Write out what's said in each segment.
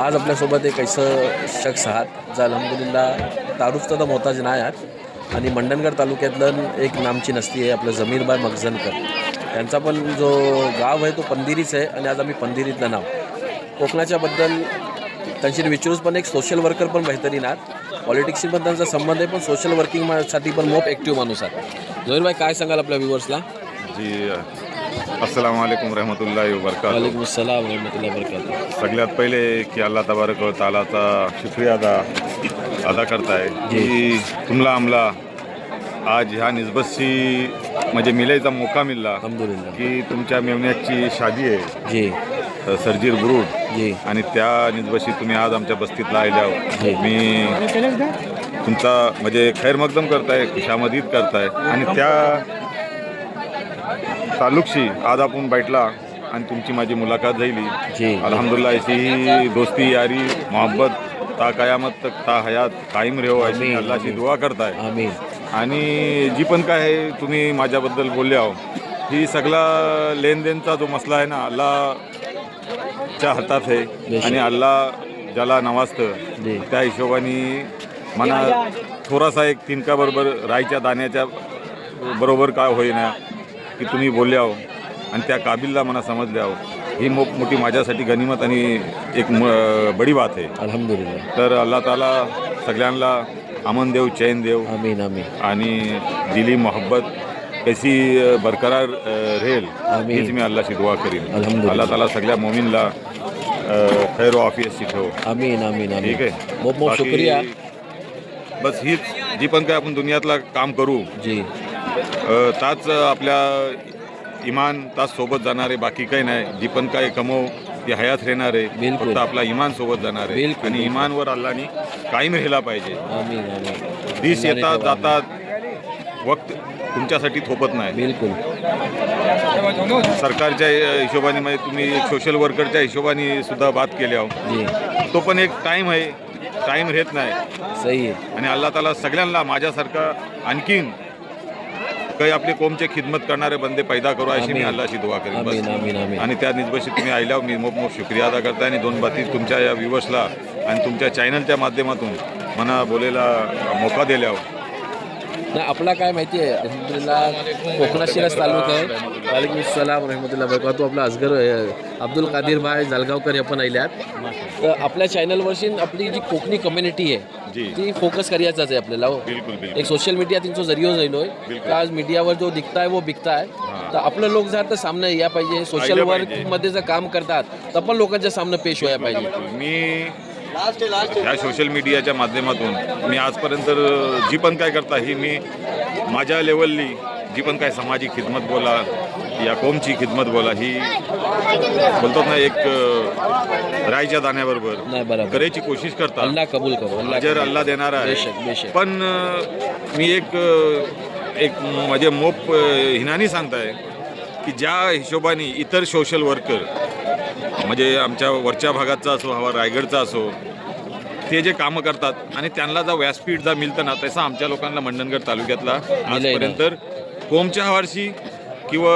आज आपल्यासोबत एक ऐसं शख्स आहात जो अल्हम्दुलिल्लाह तारुफचा तर मोहताज नाही आहात आणि मंडणगड तालुक्यातलं एक नामची नसती आहे आपलं जमीरबाई मखजनकर. त्यांचा पण जो गाव आहे तो पंदिरीच आहे आणि आज आम्ही पंदिरीतलं नाव कोकणाच्याबद्दल त्यांची विचारूच. पण एक सोशल वर्कर पण बेहतरीन आहात, पॉलिटिक्सशी पण त्यांचा संबंध आहे, पण सोशल वर्किंगसाठी पण मोप ॲक्टिव्ह माणूस आहात. जमीरबाई काय सांगाल आपल्या व्ह्युअर्सला? जी अस्सलाम वालेकुम रहमतुल्लाहि व बरकातहू. वालेकुम अस्सलाम रहमतुल्लाहि व बरकातहू. सगळ्यात पहिले की अल्लाह तबारक व तालाचा शुक्रिया अदा करताय की तुम्हाला आम्हाला आज ह्या निस्बतशी म्हणजे मिलायचा मौका मिळाला अल्हम्दुलिल्लाह की तुमच्या मेवण्याची शादी आहे जी सरजीर बुरुड जी आणि त्या निस्बतशी तुम्ही आज आमच्या बस्तीतला जी. आल्यावर मी तुमचा म्हणजे खैर मकदम करताय, खुशामदीद करताय आणि त्या तालुकशी आज आपण बैठला आणि तुमची माझी मुलाकात झाली. जी अल्हम्दुलिल्लाह ऐसी ही दोस्ती यारी मोहब्बत ता कयामत तक ता हयात कायम रहो अशी आमीन, अल्लाची आमीन. दुआ करताय. आमीन. आणि जी पण काय आहे तुम्ही माझ्याबद्दल बोलले आहो ही सगळा लेनदेनचा जो मसला आहे ना अल्लाच्या हातात आहे आणि अल्लाह ज्याला नवाजतं जी. त्या हिशोबाने मला थोडासा एक तिनकाबरोबर राईच्या दाण्याच्या बरोबर काय होईना की तुम्ही बोलले आहो आणि त्या काबिलला मला समजले आहो ही मोठी माझ्यासाठी गनिमत आणि एक बडी बात आहे. अल्हम्दुलिल्लाह. तर अल्लाह ताला सगळ्यांना अमन देव, चैन देव आमीन आमीन आणि दिली मोहब्बत कशी बरकरार रहेल आमीन. हीच मी अल्लाची दुआ करीन. अल्हम्दुलिल्लाह. अल्लाह ताला सगळ्या मोमीनला खैर व आफियत ठेव. आमीन आमीन आमीन. ठीक आहे. बहुत बहुत बाकी शुक्रिया. बस हीच जी पण काय आपण दुनियातला काम करू जी ताच आपल्या इमान ताच सोबत जाणार आहे, बाकी काही नाही. जी पण काय कमव ती हयात राहणार आहे, बिलकुल. फक्त आपला इमान सोबत जाणार आहे बिलकुल. आणि इमानवर अल्लाहनी कायम राहिला पाहिजे. आमीन आमीन. दिस येतात जातात वक्त तुमच्यासाठी थोपत नाही. बिलकुल सरकारच्या हिशोबाने म्हणजे तुम्ही एक सोशल वर्करच्या हिशोबाने सुद्धा बात केली आहो, जी तो पण एक टाईम आहे, टाईम राहत नाही. सही आहे. आणि अल्लाह ताला सगळ्यांना माझ्यासारखा आणखीन काही आपले कोमचे खिदमत करणारे बंदे पैदा करू अशी मी आमीन. अल्लाची दुआ करेन. आमीन बस. आमीन आमीन. आणि त्या निस्बतशी तुम्ही आल्यावर मी मोठ शुक्रिया अदा करताय आणि दोन बाती तुमच्या या व्ह्युअर्सला आणि तुमच्या चॅनलच्या माध्यमातून मला बोलायला मोका दिल्यावर. नाही आपला काय माहिती आहे अल्हम्दुलिल्लाह कोकणाशिरस तालुका आहे. वालेकुम अस्सलाम रहमतुल्लाह बरकातहू. आपला असगर अब्दुल कादिर भाई जलगावकर हे पण आल्यात. तर आपल्या चॅनलवरशी आपली जी कोकणी कम्युनिटी आहे जी ती फोकस करायचाच आहे आपल्याला हो. बिलकुल बिलकुल. एक सोशल मीडिया तिंचो जरियो झालो आहे बिलकुल. तर आज मीडियावर जो दिखता है वो बिकता है. तर आपलं लोक जर तर सामने या पाहिजे, सोशल आयला वर्क पाहिजे. मध्ये जर काम करतात तर पण लोकांच्या सामने पेश व्हायला पाहिजे. मी ह्या सोशल मीडियाच्या माध्यमातून मी आजपर्यंत जी पण काय करता ही मी माझ्या लेवलली जी पण काय सामाजिक खिदमत बोला या कौमची खिदमत बोला ही बोलतात ना एक राईच्या दाण्याबरोबर नाही बरोबर. करायची कोशिश करता. अल्लाह कबूल करो. अल्लाह अजर कबूल. अल्लाह देणारा बेशक आहे. बेशक. पण मी एक माझे मोप हिनानी सांगताय की ज्या हिशोबाने इतर सोशल वर्कर म्हणजे आमच्या वरच्या भागाचा असो हवा रायगडचा असो ते जे कामं करतात आणि त्यांना जर व्यासपीठ जर मिळतं ना तसं आमच्या लोकांना मंडणगड तालुक्यातला आजपर्यंत कोमच्या हवारशी किंवा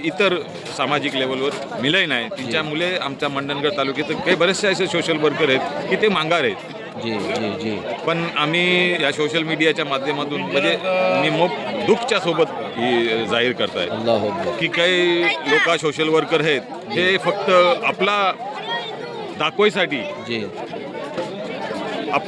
इतर सामाजिक लेवलवर मिळही नाही. तिच्या मुले आमच्या मंडणगड तालुक्यात काही बरेचसे असे सोशल वर्कर आहेत की ते मांगार आहेत. जी जी जी पण आम्ही या सोशल मीडियाच्या माध्यमातून म्हणजे मी मग दुःखच्या सोबत ही जाहीर करताय अल्लाह अकबर. की काही लोक सोशल वर्कर आहेत हे फक्त आपला दाखवायसाठी जी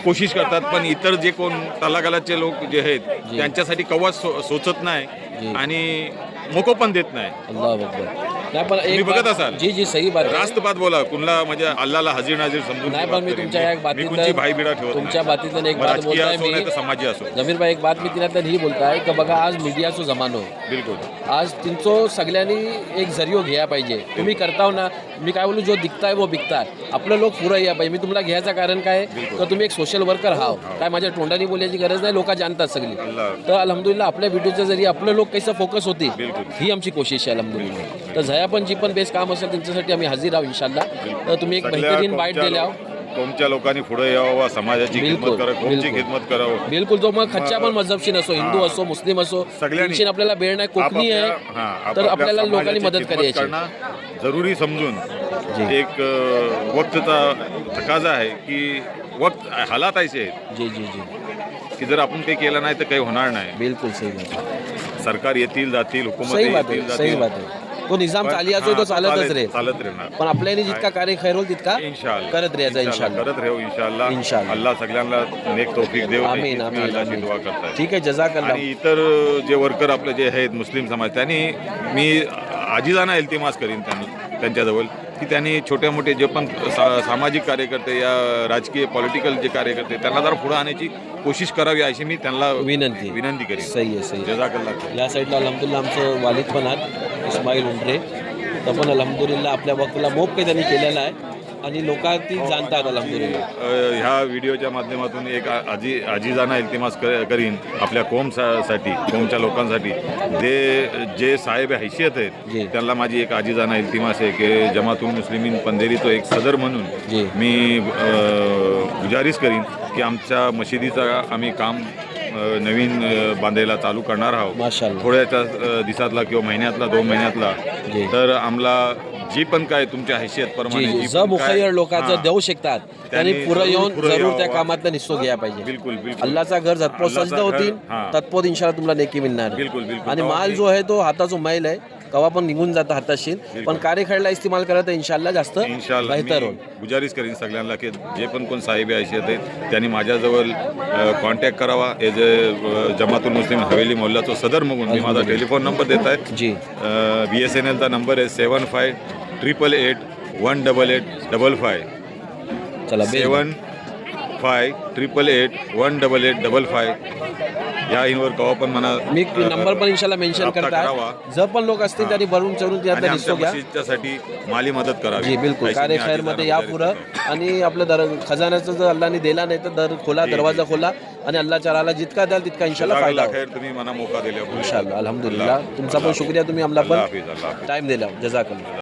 कोशिश करतात, पण इतर जे कोण तलागालाचे लोक जे आहेत त्यांच्यासाठी कवाच सोचत नाही जी. आणि मोको पण देत नाही. अल्लाह अकबर. नाही पण तुम्ही एक बघत बात- असाल. जी जी सही बात आहे. रास्त बात बोला कुणला म्हणजे अल्लाला हजीर नाजीर समजून नाही बात पण मी करेन. तुमच्या एक मी कुणची भाई बिडा ठेवत तुमच्या नाही. बातीतून एक मग बात राजकीय बोलताय असो नाही तर मी समाजी असो. जमीरभाई एक बात मी तिला ही बोलताय की बघा आज मीडियाचो जमानो आहे. बिलकुल आज तिंचो सगळ्यांनी एक जरियो घ्या पाहिजे. तुम्ही करताव ना मी काय बोलू जो दिखताय वो बिकताय आपलं लोक पुरं या पाहिजे. मी तुम्हाला घ्यायचं कारण काय बिलकुल. तर तुम्ही एक सोशल वर्कर हाव काय माझ्या तोंडाने बोलायची गरज नाही. लोक जाणतात सगळी. अल्लाह. तर अल्हम्दुलिल्लाह आपल्या व्हिडिओच्या जरी आपलं लोक कैसा फोकस होती बिलकुल. ही आमची कोशिश आहे अल्हम्दुलिल्लाह. तर झया पण जी पण बेस्ट काम असेल त्यांच्यासाठी आम्ही हजर आहोत इन्शाल्लाह. तर तुम्ही एक सगळ्या बेहतरीन बाईट कोमच्या दिल्या कोमच्या लोकांनी पुढे यावं, समाजाची बिलकुल, खिदमत करावं, कोमची बिलकुल. खिदमत करावं. बिलकुल जो मग खच्च्या पण मजहबशी नसो हिंदू असो मुस्लिम असो सगळ्यांनी. त्यांची आपल्याला बेळ नाही कोकणी आहे तर आपल्याला लोकांनी मदत करायची. जरुरी समजून एक वक्तचा तकाजा आहे की वक्त हालात ऐसे आहेत जी जी जी की जर आपण काही केलं नाही तर काही होणार नाही. बिल्कुल सही बात है. सरकार येतील जातील, हुकूमत सही बात येतील आहे, सही जातील, बात आहे. तो निजाम पण- चाली असो तो हां, चालतच राहील. चालत राहणार. पण आपल्याने जितका कार्य खैर होईल तितका इन्शाअल्लाह करत राहायचा इन्शाअल्लाह. करत राहू इन्शाअल्लाह. इन्शाअल्लाह. अल्लाह सगळ्यांना नेक तौफीक देव. आमीन आमीन अल्लाहची आमीन. दुआ करताय. ठीक आहे, जजाकल्लाह. आणि इतर जे वर्कर आपले जे आहेत मुस्लिम समाज, त्यांनी मी आजीजाना इल्तिमास करीन त्यांच्याजवळ की त्यांनी छोटे मोठे जे पण सामाजिक कार्यकर्ते या राजकीय पॉलिटिकल जे कार्यकर्ते त्यांना जरा पुढे आणण्याची कोशिश करावी अशी मी त्यांना विनंती करीन. सही आहे, सही आहे. जजाकल्लाह. या साईडला अल्हम्दुलिल्लाह आमचं वालिद पण आहेत इस्माईल उंडरे. तर पण अल्हम्दुलिल्लाह आपल्या वक्तला मोप काही त्यांनी केलेला आहे आणि लोकांनी जाणतात अल्हम्दुलिल्लाह. ह्या व्हिडिओच्या माध्यमातून एक आजीजाना इल्तिमास करीन आपल्या कोमसाठी, कोमच्या लोकांसाठी जे साहेब हैसियत जी. आहेत त्यांना माझी एक आजीजाना इल्तिमास आहे की जमातुल मुस्लिमीन पंधेरीचं एक सदर जी. म्हणून मी गुजारिश करीन की आमच्या मशिदीचा आम्ही काम नवीन बांधायला चालू करणार आहोत माशाअल्लाह. थोड्याच्या दिवसातला किंवा महिन्यातला 2 महिन्यातला. जी. तर आम्हाला जी पण काय तुमच्या हैसियत जी प्रमाणे जी जी ज पण मुखय्यर काय- लोकांचं हां. देऊ शकतात त्यांनी त्यांनी पुरं येऊन पुरं जरूर त्या यावं. कामातला निस्सो घ्या पाहिजे. बिलकुल बिलकुल. अल्लाचा घर झटपट सजद अल्लाचा घर, होतील हां. तत्पोत इन्शाल्लाह तुम्हाला नेकी मिळणार आहे. बिलकुल बिलकुल. आणि माल जो आहे तो हाताचा मैल आहे कवा पण निघून जातं हाताशील, पण कार्यखेळला इस्तेमाल करत तर इन्शाल्लाह जास्त इन्शाअल्लाह बेहतर मी होईल. गुजारिश करीन सगळ्यांना की जे पण कोण साहेब हैसियत आहेत त्यांनी माझ्याजवळ कॉन्टॅक्ट करावा. एज अ जमातुल मुस्लिम हवेली मोहल्लाचा सदर म्हणून मी माझा टेलिफोन नंबर देत आहे. जी BSNLचा नंबर आहे 7588818855. चला बेल. 7588818855. या इनवर कवा पण म्हणा. मी नंबर पण इन्शाल्लाह मेन्शन राबता करताय. करावा. जर पण लोक असतील त्यांनी भरून चढून आणि त्यातला आमच्या निस्सो घ्या. मस्जिदच्यासाठी माली मदत करावी. जी बिलकुल. अशी मी कार्यखैरमध्ये आजीजाना या गुजारिश पुरं करतो. आणि आपलं खजान्याचं जर अल्लाने दिला नाही तर दर खोला, दरवाजा खोला आणि अल्लाह चालाला जितका द्याल तितका इन्शाल्लाह फायदा जजाकल्लाह होईल. खैर, तुम्ही मला मोका दिल्याबद्दल इन्शाल्लाह अल्हम्दुलिल्लाह. तुमचा पण शुक्रिया, तुम्ही आम्हाला अल्लाह पण हाफिज. अल्लाह हाफिज. टाइम दिला. जजाकल्लाह.